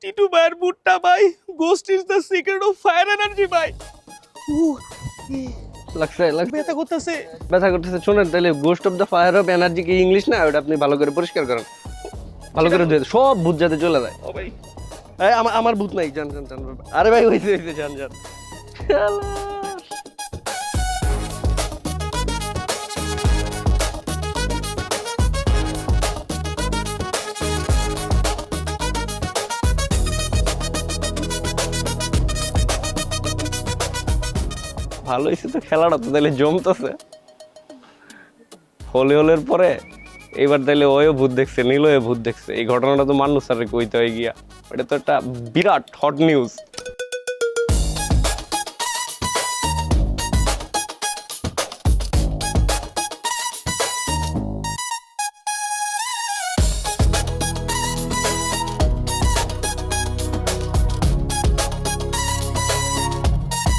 টিটু ভাইয়ের বুটটা ভাই, ghost is the secret of fire energy ভাই। লাগছে ব্যথা করতেছে। ব্যথা করতেছে। শোনেন তাহলে ghost of the fire of energy কি ইংলিশ না? ওটা আপনি ভালো করে পরিষ্কার করেন, ভালো করে ধুয়ে দেন। সব ভূত যাতে চলে যায়। ও ভাই, এই, আমার ভূত নাই, জান জান জান। আরে ভাই হইছে জান জান। ভালো হয়েছে তো, খেলাটা তো তাহলে জমতেছে। হলের পরে এবার তাইলে ওও ভূত দেখছে, নীলও ভূত দেখছে। এই ঘটনাটা তো মানুষ স্যার কইতে হয় গিয়া, এটা তো একটা বিরাট হট নিউজ।